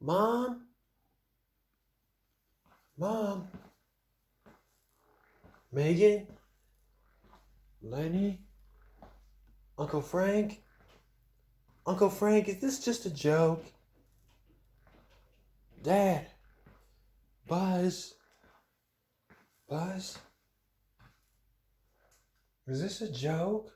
Mom? Mom? Megan? Lenny? Uncle Frank? Uncle Frank, is this just a joke? Dad? Buzz? Buzz? Is this a joke?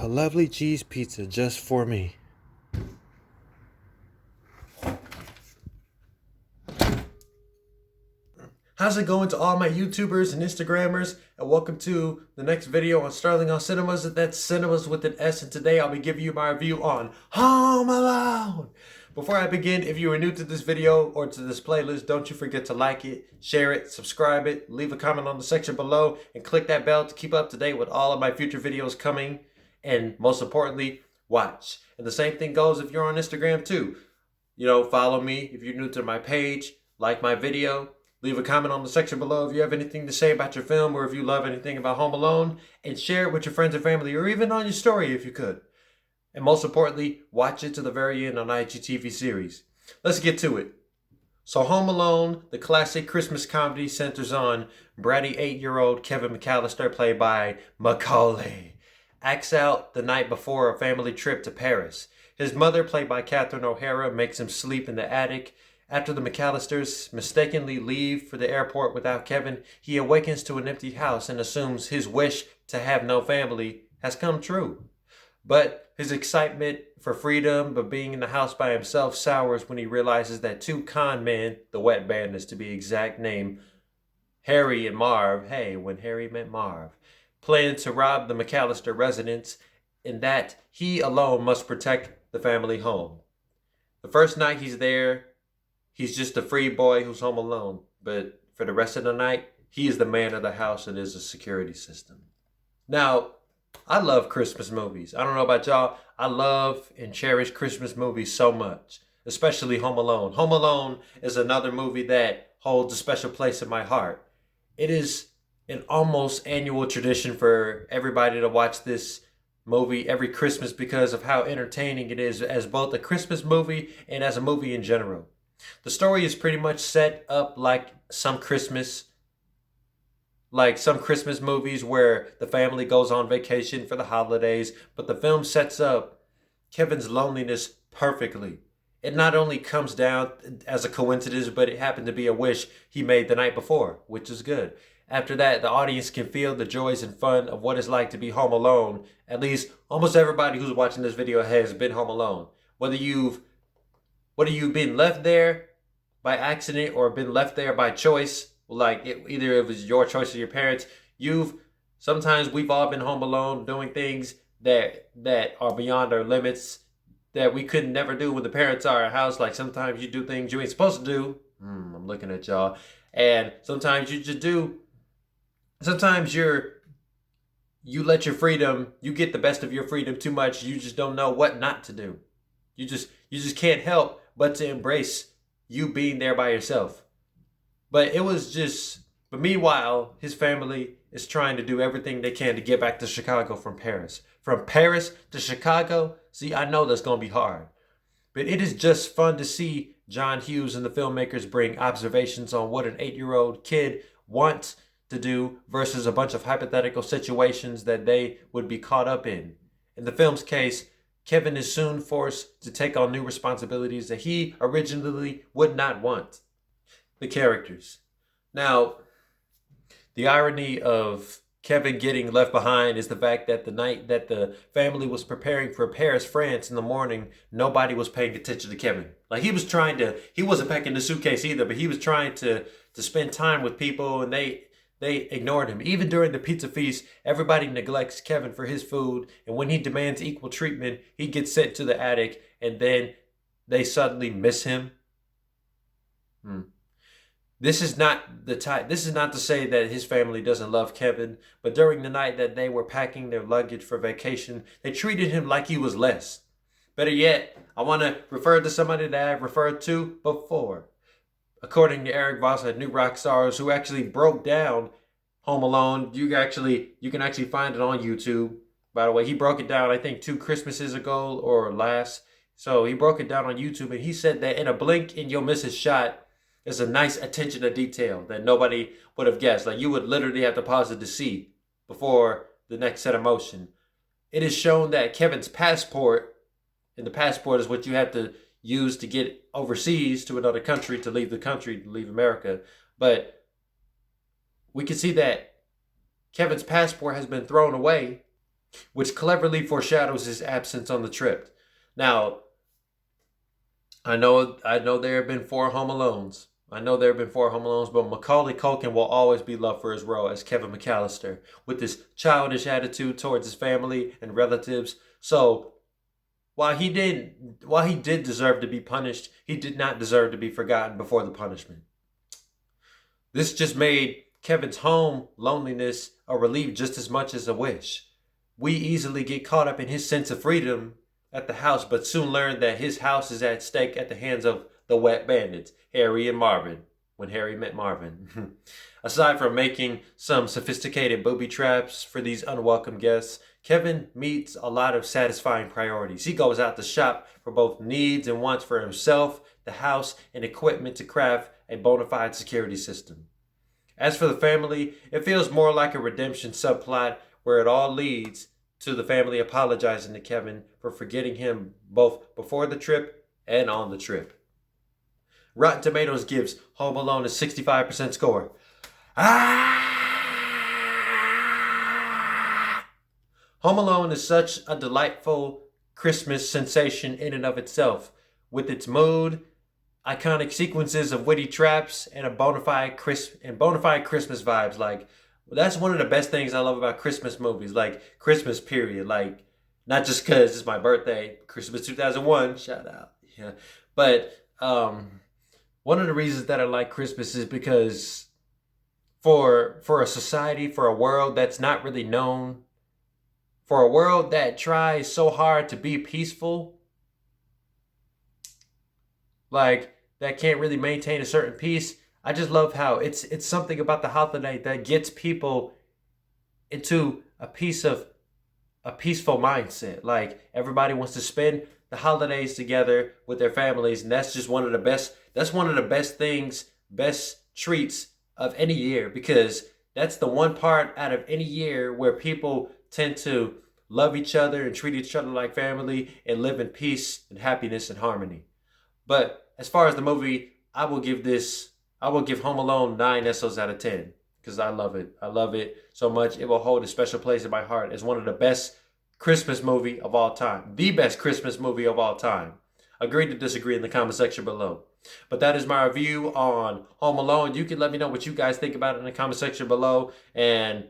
A lovely cheese pizza just for me. How's it going to all my YouTubers and Instagrammers? And welcome to the next video on Starling on Cinemas. That's Cinemas with an S. And today I'll be giving you my review on Home Alone. Before I begin, if you are new to this video or to this playlist, don't you forget to like it, share it, subscribe it, leave a comment on the section below, and click that bell to keep up to date with all of my future videos coming. And most importantly, watch. And the same thing goes if you're on Instagram too. Follow me if you're new to my page, like my video, leave a comment on the section below if you have anything to say about your film or if you love anything about Home Alone, and share it with your friends and family or even on your story if you could. And most importantly, watch it to the very end on IGTV series. Let's get to it. So Home Alone, the classic Christmas comedy, centers on bratty 8-year-old Kevin McCallister, played by Macaulay, acts out the night before a family trip to Paris. His mother, played by Catherine O'Hara, makes him sleep in the attic. After the McCallisters mistakenly leave for the airport without Kevin, he awakens to an empty house and assumes his wish to have no family has come true. But his excitement for freedom but being in the house by himself sours when he realizes that two con men, the wet bandits to be exact, named Harry and Marv, hey, when Harry met Marv, plan to rob the McCallister residence, and that he alone must protect the family home. The first night he's there, he's just a free boy who's home alone. But for the rest of the night, he is the man of the house and is a security system. Now, I love Christmas movies. I don't know about y'all. I love and cherish Christmas movies so much, especially Home Alone. Home Alone is another movie that holds a special place in my heart. It is an almost annual tradition for everybody to watch this movie every Christmas because of how entertaining it is as both a Christmas movie and as a movie in general. The story is pretty much set up like some Christmas movies where the family goes on vacation for the holidays, but the film sets up Kevin's loneliness perfectly. It not only comes down as a coincidence, but it happened to be a wish he made the night before, which is good. After that, the audience can feel the joys and fun of what it's like to be home alone. At least almost everybody who's watching this video has been home alone. Whether you've been left there by accident or been left there by choice, either it was your choice or your parents, sometimes we've all been home alone doing things that are beyond our limits that we could never do when the parents are at our house. Like sometimes you do things you ain't supposed to do. I'm looking at y'all. And sometimes you just do. Sometimes you let your freedom, you get the best of your freedom too much. You just don't know what not to do. You just can't help but to embrace you being there by yourself. But meanwhile, his family is trying to do everything they can to get back to Chicago from Paris. From Paris to Chicago, see, I know that's going to be hard. But it is just fun to see John Hughes and the filmmakers bring observations on what an 8-year-old kid wants to do versus a bunch of hypothetical situations that they would be caught up in. In the film's case, Kevin is soon forced to take on new responsibilities that he originally would not want. The characters. Now, the irony of Kevin getting left behind is the fact that the night that the family was preparing for Paris, France in the morning, nobody was paying attention to Kevin. He wasn't packing the suitcase either, but he was trying to spend time with people, and they ignored him. Even during the pizza feast, everybody neglects Kevin for his food, and when he demands equal treatment, he gets sent to the attic, and then they suddenly miss him. This is not the type. This is not to say that his family doesn't love Kevin, but during the night that they were packing their luggage for vacation, they treated him like he was less. Better yet, I want to refer to somebody that I've referred to before. According to Eric Voss at New Rock Stars, who actually broke down Home Alone. You can actually find it on YouTube. By the way, he broke it down, I think 2 Christmases ago or last. So he broke it down on YouTube, and he said that in a blink and you'll miss a shot, there's a nice attention to detail that nobody would have guessed. Like, you would literally have to pause it to see before the next set of motion. It is shown that Kevin's passport, and the passport is what you have to use to get overseas to another country, to leave the country, to leave America. But we can see that Kevin's passport has been thrown away, which cleverly foreshadows his absence on the trip. Now, I know there have been 4 Home Alones. But Macaulay Culkin will always be loved for his role as Kevin McCallister, with his childish attitude towards his family and relatives. So, while he did deserve to be punished, he did not deserve to be forgotten before the punishment. This just made Kevin's home loneliness a relief just as much as a wish. We easily get caught up in his sense of freedom at the house, but soon learn that his house is at stake at the hands of the wet bandits, Harry and Marvin, when Harry met Marvin. Aside from making some sophisticated booby traps for these unwelcome guests, Kevin meets a lot of satisfying priorities. He goes out to shop for both needs and wants for himself, the house, and equipment to craft a bona fide security system. As for the family, it feels more like a redemption subplot where it all leads to the family apologizing to Kevin for forgetting him both before the trip and on the trip. Rotten Tomatoes gives Home Alone a 65% score. Home Alone is such a delightful Christmas sensation in and of itself, with its mood, iconic sequences of witty traps, and bona fide Christmas vibes. Like, that's one of the best things I love about Christmas movies, like Christmas period. Like, not just because it's my birthday, Christmas 2001, shout out. Yeah, but one of the reasons that I like Christmas is because for a society, for a world that's not really known, for a world that tries so hard to be peaceful, like, that can't really maintain a certain peace, I just love how it's something about the holiday that gets people into a peaceful mindset. Like, everybody wants to spend the holidays together with their families, and that's just one of the best things, best treats of any year, because that's the one part out of any year where people tend to love each other and treat each other like family and live in peace and happiness and harmony. But as far as the movie, I will give Home Alone 9 SOs out of 10, because I love it. I love it so much. It will hold a special place in my heart as one of the best Christmas movie of all time. The best Christmas movie of all time. Agree to disagree in the comment section below. But that is my review on Home Alone. You can let me know what you guys think about it in the comment section below. And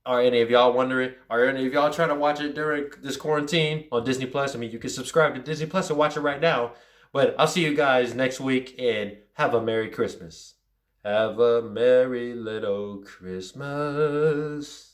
are any of y'all wondering, are any of y'all trying to watch it during this quarantine on Disney Plus? I mean, you can subscribe to Disney Plus and watch it right now. But I'll see you guys next week, and have a Merry Christmas. Have a merry little Christmas.